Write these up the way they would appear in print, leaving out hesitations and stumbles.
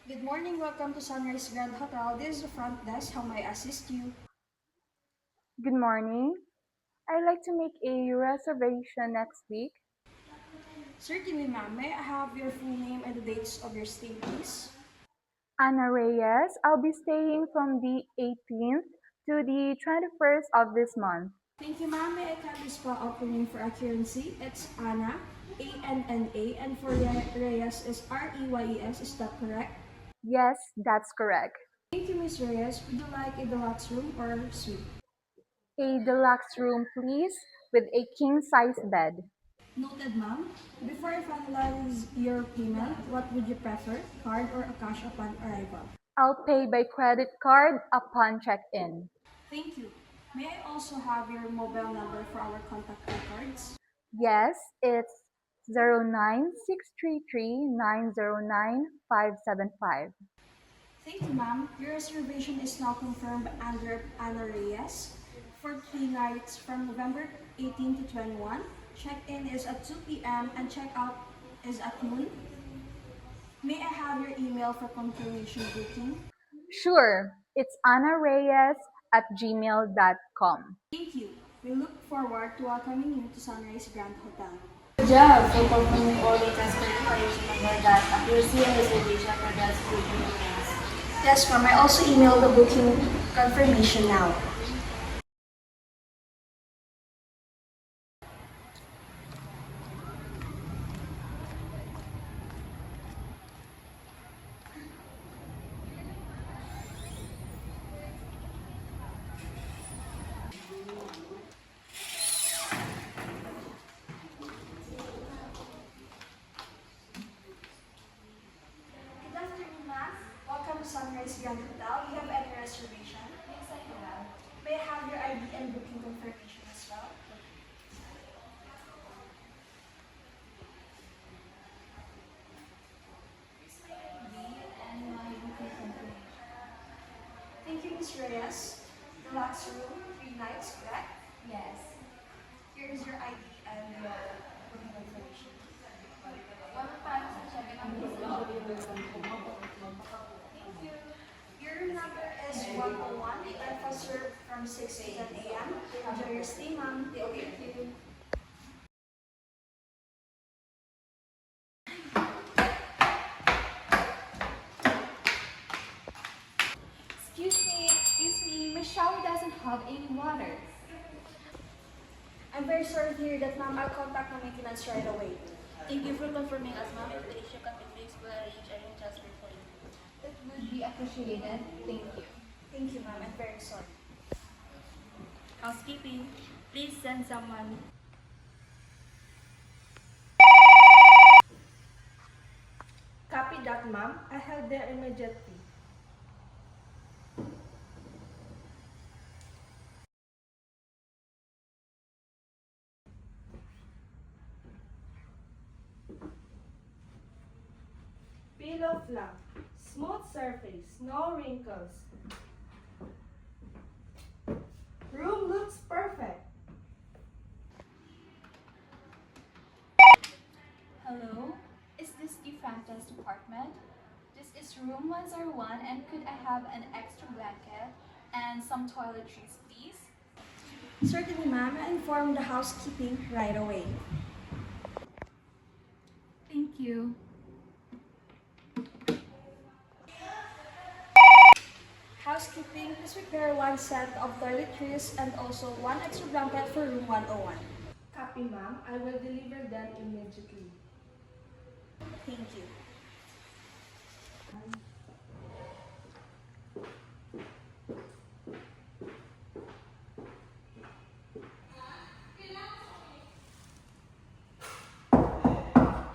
Good morning, welcome to Sunrise Grand Hotel. This is the front desk. How may I assist you? Good morning. I'd like to make a reservation next week. Certainly, ma'am. May I have your full name and the dates of your stay, please? Anna Reyes. I'll be staying from the 18th to the 21st of this month. Thank you, ma'am. May I kindly spell out your name for accuracy? It's Anna, A-N-N-A, and for Reyes is R-E-Y-E-S. Is that correct? Yes, that's correct. Thank you, Miss Reyes. Would you like a deluxe room or suite? A deluxe room, please, with a king size bed. Noted, ma'am. Before I finalize your payment, what would you prefer, card or a cash upon arrival? I'll pay by credit card upon check in. Thank you. May I also have your mobile number for our contact records? Yes, it's 09633909575. Thank you, ma'am. Your reservation is now confirmed under Ana Reyes for 3 nights from November 18 to 21. Check-in is at 2 p.m. and check-out is at noon. May I have your email for confirmation booking? Sure, it's annareyes@gmail.com. Thank you. We look forward to welcoming you to Sunrise Grand Hotel. Good job for confirming all the transfer information number that accuracy and reservation for the booking details. Yes, ma'am. I also emailed the booking confirmation now. Good afternoon, ma'am. Welcome to Sunrise Grand Hotel. You have any reservation? Yes, I have. May I have your ID and booking confirmation as well? Here's my ID and my booking confirmation. Thank you, Ms. Reyes. Deluxe room, 3 nights, correct? Yes. Here is your ID and your booking confirmation. One more time to check in on this. Thank you. Your room number is 101. Breakfast served from 6 to 10 a.m. Enjoy your stay, ma'am. Thank you. Excuse me, my shower doesn't have any water. I'm very sorry to hear that, ma'am. I'll contact the maintenance right away. Thank you for confirming us, ma'am. If the issue can be fixed, we'll arrange a room transfer for you. It would be appreciated. Thank you. Thank you, ma'am. I'm very sorry. Housekeeping, please send someone. Copy that, ma'am. I head there immediately. Pillow flat, smooth surface, no wrinkles. Room looks perfect. Hello? Is this the front desk department? This is room 101 and could I have an extra blanket and some toiletries, please? Certainly, ma'am. I inform the housekeeping right away. Thank you. Housekeeping, please prepare one set of toiletries and also one extra blanket for room 101. Copy, ma'am. I will deliver them immediately. Thank you.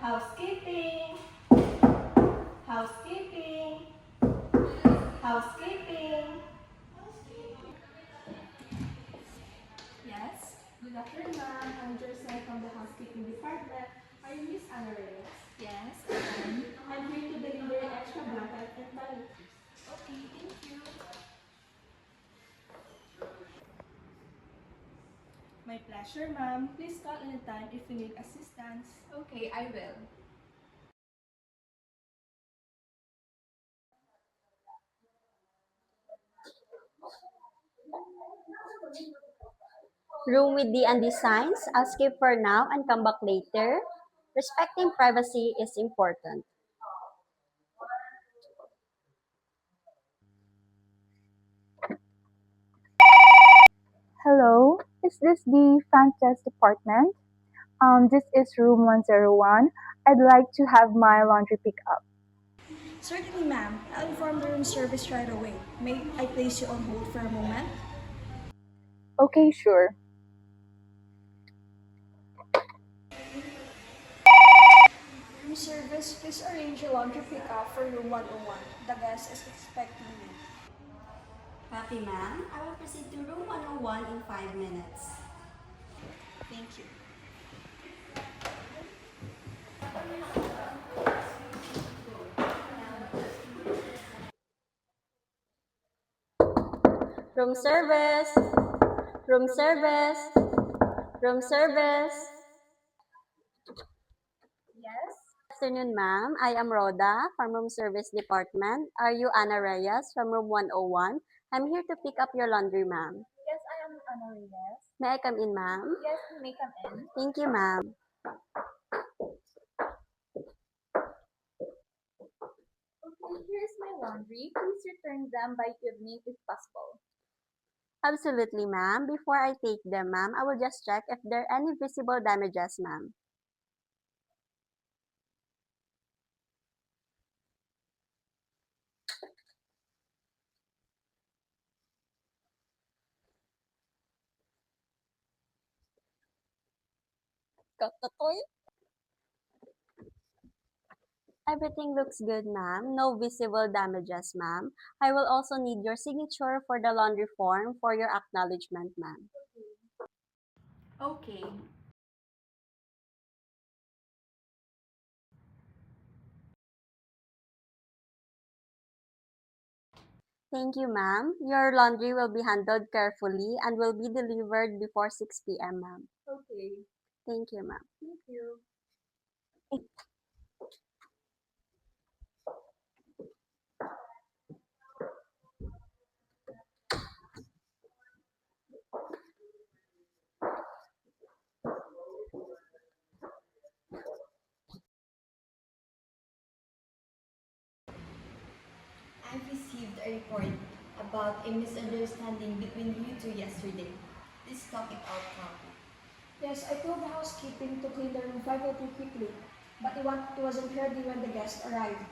Housekeeping. Housekeeping. Housekeeping. Yes? Good afternoon, ma'am. I'm Joseph from the housekeeping department. Are you Miss Anna Reyes? Yes? I'm here to deliver an extra blanket and toiletries. Okay, thank you. My pleasure, ma'am. Please call anytime if you need assistance. Okay, I will. Room with D&D signs, I'll skip for now and come back later. Respecting privacy is important. Hello, is this the front desk department? This is room 101. I'd like to have my laundry picked up. Certainly, ma'am. I'll inform the room service right away. May I place you on hold for a moment? Okay, sure. Room service, please arrange your laundry pickup for room 101. The guest is expecting you. Copy, ma'am. I will proceed to room 101 in 5 minutes. Thank you. Room service. Room service. Room service. Yes? Good afternoon, ma'am. I am Rhoda from Room Service Department. Are you Ana Reyes from Room 101? I'm here to pick up your laundry, ma'am. Yes, I am Ana Reyes. May I come in, ma'am? Yes, you may come in. Thank you, ma'am. Okay, here's my laundry. Please return them by evening if possible. Absolutely, ma'am. Before I take them, ma'am, I will just check if there are any visible damages, ma'am. Kakatoy? Everything looks good, ma'am. No visible damages, ma'am. I will also need your signature for the laundry form for your acknowledgement, ma'am. Okay. Thank you, ma'am. Your laundry will be handled carefully and will be delivered before 6 p.m., ma'am. Okay, Thank you, ma'am. thank you. I've received a report about a misunderstanding between you two yesterday. Please talk it out calmly. Yes, I told the housekeeping to clean the room 502 quickly, but it wasn't ready when the guest arrived.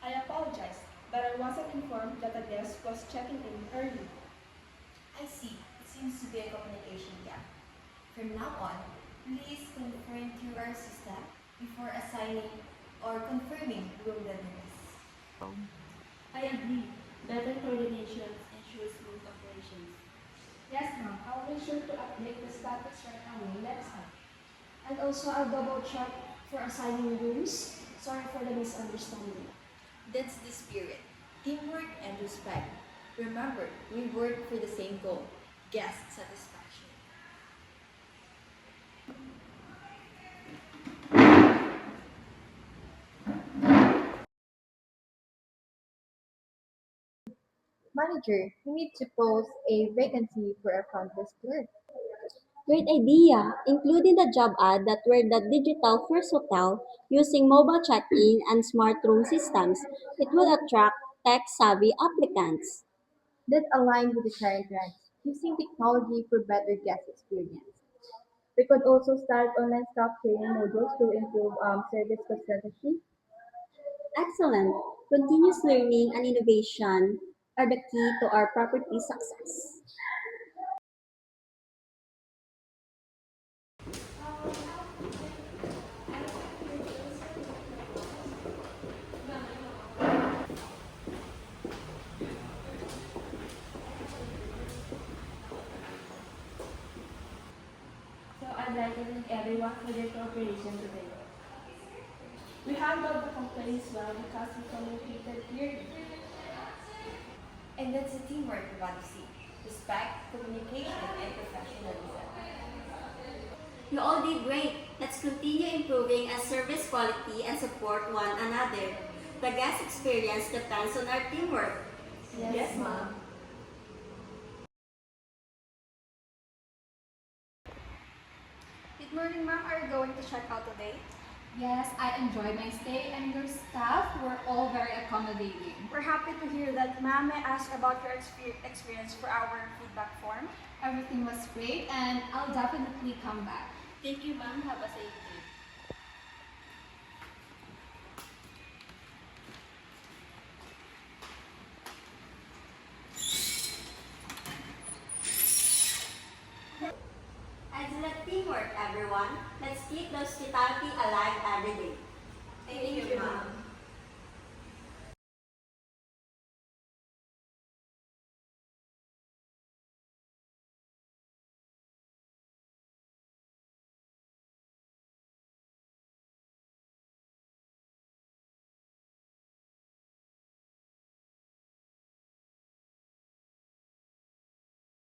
I apologize, but I wasn't informed that a guest was checking in early. I see. It seems to be a communication gap. From now on, please confirm through our system before assigning or confirming room readiness. I agree. Better coordination ensures smooth operations. Yes, ma'am. I'll make sure to update the status right away next time. And also, I'll double check for assigning rooms. Sorry for the misunderstanding. That's the spirit. Teamwork and respect. Remember, we work for the same goal, guest satisfaction. Manager, we need to post a vacancy for a front desk clerk. Great idea! Include in the job ad that we're the digital first hotel using mobile check-in and smart room systems. It will attract tech-savvy applicants. That aligns with the current trends, using technology for better guest experience. We could also start online staff training modules to improve service consistency. Excellent! Continuous learning and innovation are the key to our property success. So I'd like to thank everyone for their cooperation today. We handled the complaints well because we communicated clearly. And that's the teamwork we want to see. Respect, communication, and professionalism. You all did great. Let's continue improving our service quality and support one another. The guest experience depends on our teamwork. Yes, ma'am. Good morning, ma'am. Are you going to check out today? Yes, I enjoyed my stay and your staff were all very accommodating. We're happy to hear that. Ma'am, may I ask about your experience for our feedback form? Everything was great and I'll definitely come back. Thank you, ma'am. Have a safe day. Excellent teamwork, everyone. Let's keep the hospitality alive every day. Thank you, ma'am.